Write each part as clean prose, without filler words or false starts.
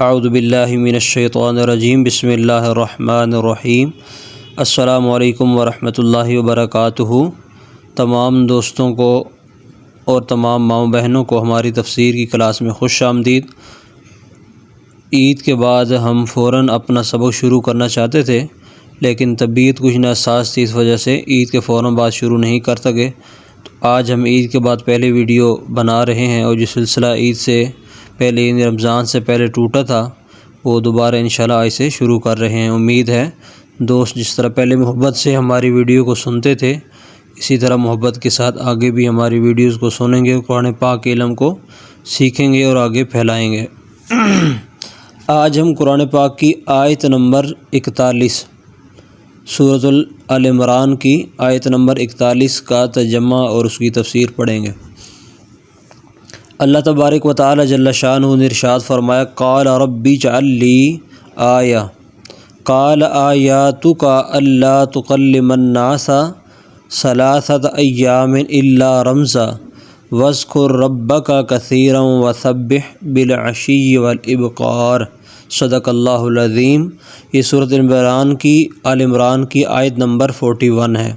اعوذ باللہ من الشیطان الرجیم بسم اللہ الرحمن الرحیم السلام علیکم ورحمۃ اللہ وبرکاتہ۔ تمام دوستوں کو اور تمام ماؤں بہنوں کو ہماری تفسیر کی کلاس میں خوش آمدید۔ عید کے بعد ہم فوراً اپنا سبق شروع کرنا چاہتے تھے، لیکن طبیعت کچھ ناساز تھی، اس وجہ سے عید کے فوراً بعد شروع نہیں کر سکے۔ تو آج ہم عید کے بعد پہلے ویڈیو بنا رہے ہیں، اور جو سلسلہ عید سے پہلے یعنی رمضان سے پہلے ٹوٹا تھا وہ دوبارہ انشاءاللہ آج سے شروع کر رہے ہیں۔ امید ہے دوست جس طرح پہلے محبت سے ہماری ویڈیو کو سنتے تھے، اسی طرح محبت کے ساتھ آگے بھی ہماری ویڈیوز کو سنیں گے، قرآن پاک کے علم کو سیکھیں گے اور آگے پھیلائیں گے۔ آج ہم قرآن پاک کی آیت نمبر 41 سورۃ آل عمران کی آیت نمبر 41 کا ترجمہ اور اس کی تفسیر پڑھیں گے۔ اللہ تبارک و تعالی جل شانہ نے ارشاد فرمایا، قال ربی اجعل لی آیہ قال آیاتک الا تکلم الناس ثلاثۃ ایام الا رمزا واذکر ربک کثیرا وسبح بالعشی والابکار۔ صدق اللہ العظیم۔ یہ سورۃ آل عمران کی آیت نمبر 41 ہے۔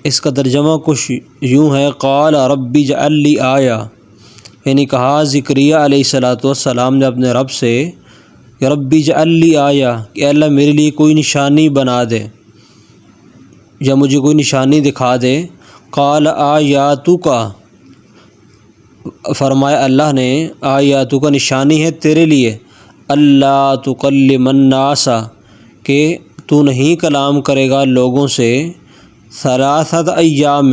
اس کا ترجمہ کچھ یوں ہے، قال ربی اجعل لی آیہ، یعنی کہا زکریا علیہ السلام نے اپنے رب سے کہ ربی اجعل لی آیہ، کہ اللہ میرے لیے کوئی نشانی بنا دے یا مجھے کوئی نشانی دکھا دے۔ قال آیاتک، فرمایا اللہ نے آیاتک نشانی ہے تیرے لیے، اللہ تکلم الناس، کہ تو نہیں کلام کرے گا لوگوں سے، ثلاثۃ ایام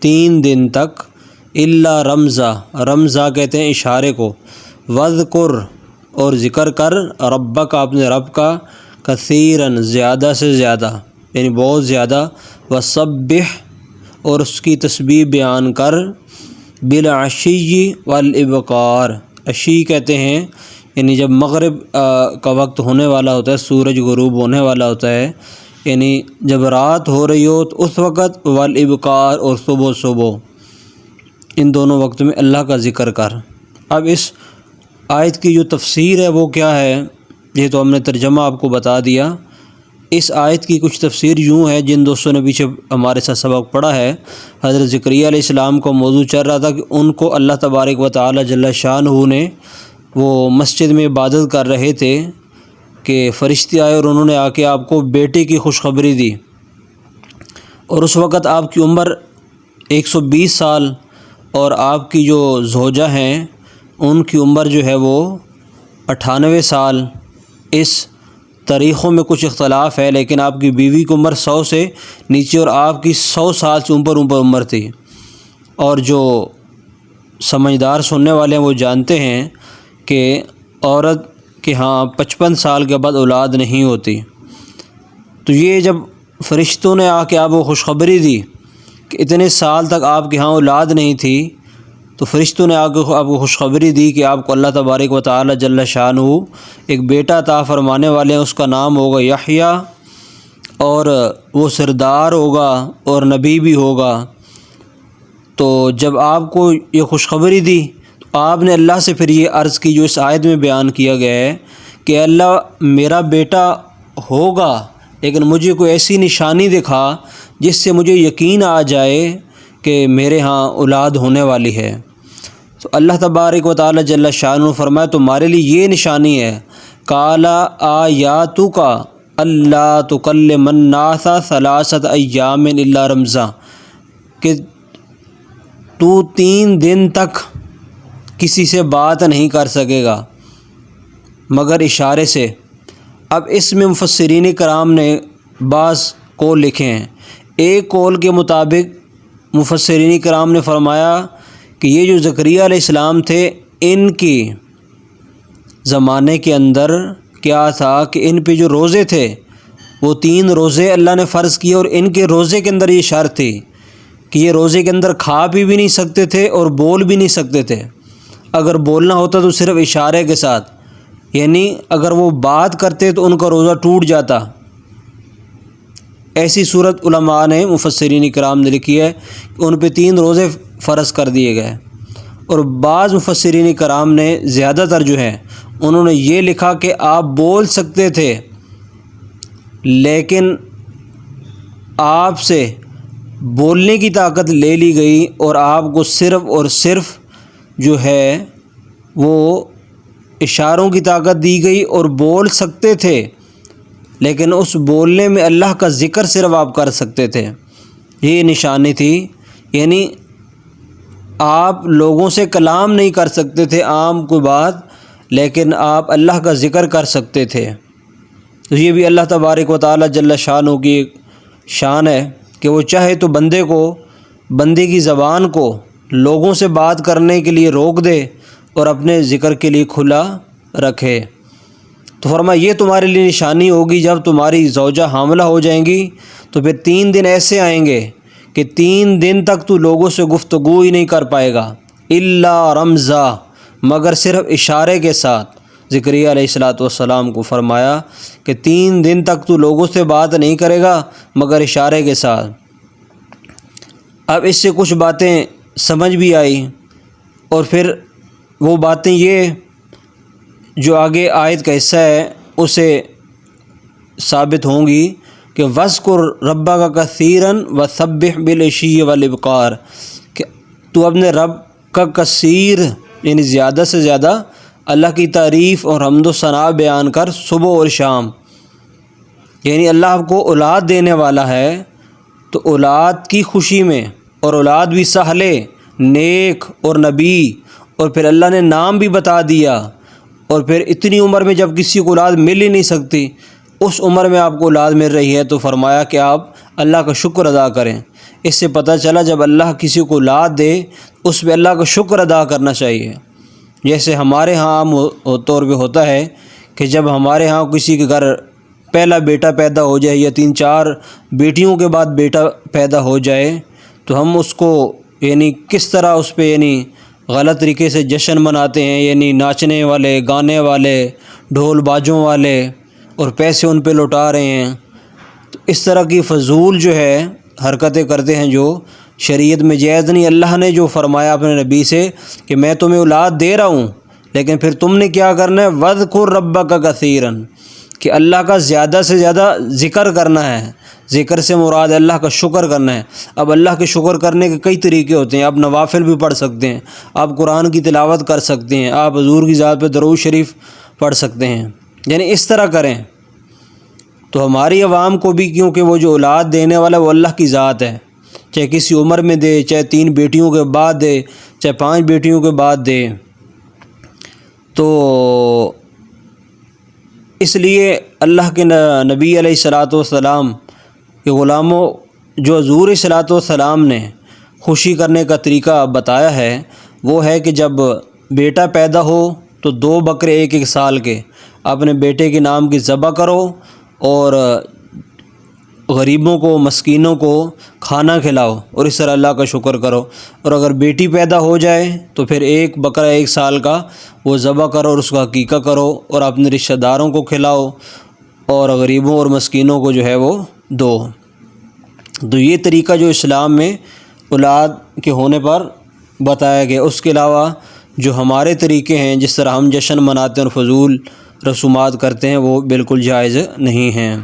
3 دن تک، الا رمزا، رمزا کہتے ہیں اشارے کو، واذکر اور ذکر کر، ربک اپنے رب کا، کثیراً زیادہ سے زیادہ یعنی بہت زیادہ، وسبح اور اس کی تسبیح بیان کر، بالعشی والابکار، عشی کہتے ہیں یعنی جب مغرب کا وقت ہونے والا ہوتا ہے، سورج غروب ہونے والا ہوتا ہے، یعنی جب رات ہو رہی ہو تو اس وقت، والابکار اور صبح، ان دونوں وقت میں اللہ کا ذکر کر۔ اب اس آیت کی جو تفسیر ہے وہ کیا ہے، یہ تو ہم نے ترجمہ آپ کو بتا دیا۔ اس آیت کی کچھ تفسیر یوں ہے، جن دوستوں نے پیچھے ہمارے ساتھ سبق پڑھا ہے، حضرت زکریا علیہ السلام کو موضوع چل رہا تھا کہ ان کو اللہ تبارک و تعالی جل شانہ نے وہ مسجد میں عبادت کر رہے تھے کہ فرشتے آئے اور انہوں نے آ کے آپ کو بیٹے کی خوشخبری دی، اور اس وقت آپ کی عمر 120 سال اور آپ کی جو زوجہ ہیں ان کی عمر جو ہے وہ 98 سال۔ اس تاریخوں میں کچھ اختلاف ہے، لیکن آپ کی بیوی کی عمر 100 سے نیچے اور آپ کی 100 سال سے اوپر عمر تھی۔ اور جو سمجھدار سننے والے ہیں وہ جانتے ہیں کہ عورت کے ہاں 55 سال کے بعد اولاد نہیں ہوتی۔ تو یہ جب فرشتوں نے آ کے آپ کو خوشخبری دی کہ اتنے سال تک آپ کے ہاں اولاد نہیں تھی، تو فرشتوں نے آ کے آپ کو خوشخبری دی کہ آپ کو اللہ تبارک و تعالی جل شانہ ایک بیٹا عطا فرمانے والے ہیں، اس کا نام ہوگا یحییٰ، اور وہ سردار ہوگا اور نبی بھی ہوگا۔ تو جب آپ کو یہ خوشخبری دی تو آپ نے اللہ سے پھر یہ عرض کی جو اس آیت میں بیان کیا گیا ہے کہ اللہ میرا بیٹا ہوگا، لیکن مجھے کوئی ایسی نشانی دکھا جس سے مجھے یقین آ جائے کہ میرے ہاں اولاد ہونے والی ہے۔ تو اللہ تبارک و تعالی جل شانہ فرمایا تمہارے لیے یہ نشانی ہے، قال آیاتک اللہ تکلم الناس ثلاثۃ ایام الا رمزا، کہ تو 3 دن تک کسی سے بات نہیں کر سکے گا مگر اشارے سے۔ اب اس میں مفسرین کرام نے بعض قول لکھے ہیں۔ ایک قول کے مطابق مفسرین کرام نے فرمایا کہ یہ جو زکریا علیہ السلام تھے، ان کی زمانے کے اندر کیا تھا کہ ان پہ جو روزے تھے وہ 3 روزے اللہ نے فرض کیے، اور ان کے روزے کے اندر یہ شرط تھی کہ یہ روزے کے اندر کھا پی بھی نہیں سکتے تھے اور بول بھی نہیں سکتے تھے۔ اگر بولنا ہوتا تو صرف اشارے کے ساتھ، یعنی اگر وہ بات کرتے تو ان کا روزہ ٹوٹ جاتا۔ ایسی صورت علماء نے مفسرین کرام نے لکھی ہے کہ ان پہ 3 روزے فرض کر دیے گئے، اور بعض مفسرین کرام نے زیادہ تر جو ہے انہوں نے یہ لکھا کہ آپ بول سکتے تھے لیکن آپ سے بولنے کی طاقت لے لی گئی اور آپ کو صرف اور صرف جو ہے وہ اشاروں کی طاقت دی گئی اور بول سکتے تھے، لیکن اس بولنے میں اللہ کا ذکر صرف آپ کر سکتے تھے۔ یہ نشانی تھی، یعنی آپ لوگوں سے کلام نہیں کر سکتے تھے عام کوئی بات، لیکن آپ اللہ کا ذکر کر سکتے تھے۔ تو یہ بھی اللہ تبارک و تعالی جل شانہ کی ایک شان ہے کہ وہ چاہے تو بندے کی زبان کو لوگوں سے بات کرنے کے لیے روک دے اور اپنے ذکر کے لیے کھلا رکھے۔ تو فرمایا یہ تمہارے لیے نشانی ہوگی جب تمہاری زوجہ حاملہ ہو جائیں گی تو پھر 3 دن ایسے آئیں گے کہ 3 دن تک تو لوگوں سے گفتگو ہی نہیں کر پائے گا، الا رمزا، مگر صرف اشارے کے ساتھ۔ زکریا علیہ السلام کو فرمایا کہ 3 دن تک تو لوگوں سے بات نہیں کرے گا مگر اشارے کے ساتھ۔ اب اس سے کچھ باتیں سمجھ بھی آئی، اور پھر وہ باتیں یہ جو آگے آیت کا حصہ ہے اسے ثابت ہوں گی کہ وَاذْكُرْ رَبَّكَ كَثِيرًا وَسَبِّحْ بِالْعَشِيِّ وَالْإِبْكَارِ، کہ تو اپنے رب کا کثیر یعنی زیادہ سے زیادہ اللہ کی تعریف اور حمد و ثنا بیان کر صبح اور شام۔ یعنی اللہ آپ کو اولاد دینے والا ہے تو اولاد کی خوشی میں، اور اولاد بھی سہلے، نیک اور نبی، اور پھر اللہ نے نام بھی بتا دیا، اور پھر اتنی عمر میں جب کسی کو اولاد مل ہی نہیں سکتی اس عمر میں آپ کو اولاد مل رہی ہے، تو فرمایا کہ آپ اللہ کا شکر ادا کریں۔ اس سے پتہ چلا جب اللہ کسی کو اولاد دے اس پہ اللہ کا شکر ادا کرنا چاہیے۔ جیسے ہمارے ہاں عام طور پہ ہوتا ہے کہ جب ہمارے ہاں کسی کے گھر پہلا بیٹا پیدا ہو جائے یا 3-4 بیٹیوں کے بعد بیٹا پیدا ہو جائے تو ہم اس کو یعنی کس طرح اس پہ یعنی غلط طریقے سے جشن مناتے ہیں، یعنی ناچنے والے، گانے والے، ڈھول باجوں والے، اور پیسے ان پہ لوٹا رہے ہیں۔ تو اس طرح کی فضول جو ہے حرکتیں کرتے ہیں جو شریعت میں جائز نہیں۔ اللہ نے جو فرمایا اپنے نبی سے کہ میں تمہیں اولاد دے رہا ہوں، لیکن پھر تم نے کیا کرنا ہے، وَاذْكُرْ رَبَّكَ كَثِيرًا، کہ اللہ کا زیادہ سے زیادہ ذکر کرنا ہے۔ ذکر سے مراد اللہ کا شکر کرنا ہے۔ اب اللہ کے شکر کرنے کے کئی طریقے ہوتے ہیں، آپ نوافل بھی پڑھ سکتے ہیں، آپ قرآن کی تلاوت کر سکتے ہیں، آپ حضور کی ذات پہ درود شریف پڑھ سکتے ہیں، یعنی اس طرح کریں۔ تو ہماری عوام کو بھی، کیونکہ وہ جو اولاد دینے والا وہ اللہ کی ذات ہے، چاہے کسی عمر میں دے، چاہے 3 بیٹیوں کے بعد دے، چاہے 5 بیٹیوں کے بعد دے، تو اس لیے اللہ کے نبی علیہ السلام کے غلاموں جو حضور صلی السلام نے خوشی کرنے کا طریقہ بتایا ہے وہ ہے کہ جب بیٹا پیدا ہو تو 2 بکرے 1 سال کے اپنے بیٹے کے نام کی ذبح کرو اور غریبوں کو، مسکینوں کو کھانا کھلاؤ، اور اس طرح اللہ کا شکر کرو۔ اور اگر بیٹی پیدا ہو جائے تو پھر 1 بکرا 1 سال کا وہ ذبح کرو اور اس کا عقیقہ کرو اور اپنے رشتہ داروں کو کھلاؤ اور غریبوں اور مسکینوں کو جو ہے وہ دو۔ تو یہ طریقہ جو اسلام میں اولاد کے ہونے پر بتایا گیا۔ اس کے علاوہ جو ہمارے طریقے ہیں جس طرح ہم جشن مناتے ہیں اور فضول رسومات کرتے ہیں وہ بالکل جائز نہیں ہیں۔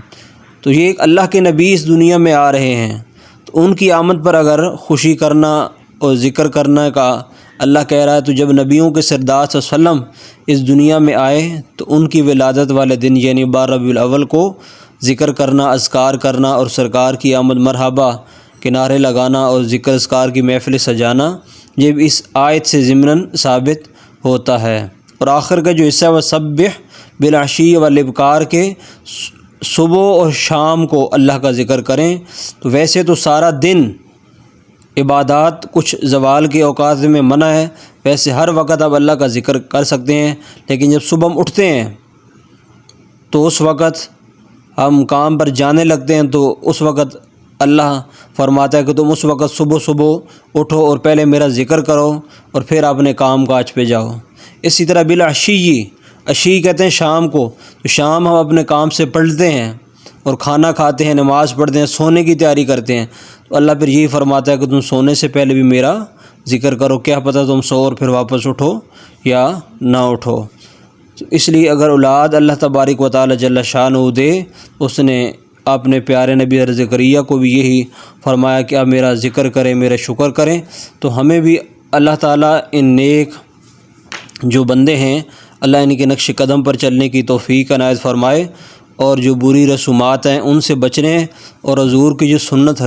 تو یہ اللہ کے نبی اس دنیا میں آ رہے ہیں تو ان کی آمد پر اگر خوشی کرنا اور ذکر کرنا کا اللہ کہہ رہا ہے، تو جب نبیوں کے سردار صلی اللہ علیہ وسلم اس دنیا میں آئے تو ان کی ولادت والے دن یعنی 12 ربیع الاول کو ذکر کرنا، اذکار کرنا اور سرکار کی آمد مرحبا کے نعرے لگانا اور ذکر اذکار کی محفل سجانا، یہ بھی اس آیت سے ضمناً ثابت ہوتا ہے۔ اور آخر کا جو حصہ ہے وہ سبح بالعشی والابکار کے صبح اور شام کو اللہ کا ذکر کریں۔ تو ویسے تو سارا دن عبادات کچھ زوال کے اوقات میں منع ہے، ویسے ہر وقت آپ اللہ کا ذکر کر سکتے ہیں، لیکن جب صبح ہم اٹھتے ہیں تو اس وقت ہم کام پر جانے لگتے ہیں تو اس وقت اللہ فرماتا ہے کہ تم اس وقت صبح اٹھو اور پہلے میرا ذکر کرو اور پھر اپنے کام کاج پہ جاؤ۔ اسی طرح بالعشی، عشی کہتے ہیں شام کو، تو شام ہم اپنے کام سے پلٹتے ہیں اور کھانا کھاتے ہیں، نماز پڑھتے ہیں، سونے کی تیاری کرتے ہیں، تو اللہ پھر یہی فرماتا ہے کہ تم سونے سے پہلے بھی میرا ذکر کرو، کیا پتہ تم سو اور پھر واپس اٹھو یا نہ اٹھو۔ تو اس لیے اگر اولاد اللہ تبارک و تعالی جل شانہ دے، اس نے اپنے پیارے نبی حضرت زکریا کو بھی یہی فرمایا کہ آپ میرا ذکر کریں، میرا شکر کریں، تو ہمیں بھی اللہ تعالیٰ ان نیک جو بندے ہیں اللہ ان کے نقش قدم پر چلنے کی توفیق عنایت فرمائے، اور جو بری رسومات ہیں ان سے بچنے، اور حضور کی جو سنت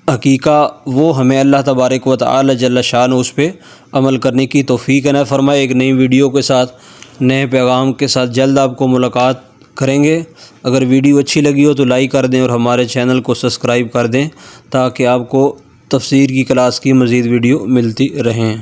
حقیقہ وہ ہمیں اللہ تبارک و تعالی جل شانہ اس پہ عمل کرنے کی توفیق عنایت فرمائے۔ ایک نئی ویڈیو کے ساتھ، نئے پیغام کے ساتھ جلد آپ کو ملاقات کریں گے۔ اگر ویڈیو اچھی لگی ہو تو لائک کر دیں اور ہمارے چینل کو سبسکرائب کر دیں تاکہ آپ کو تفسیر کی کلاس کی مزید ویڈیو ملتی رہیں۔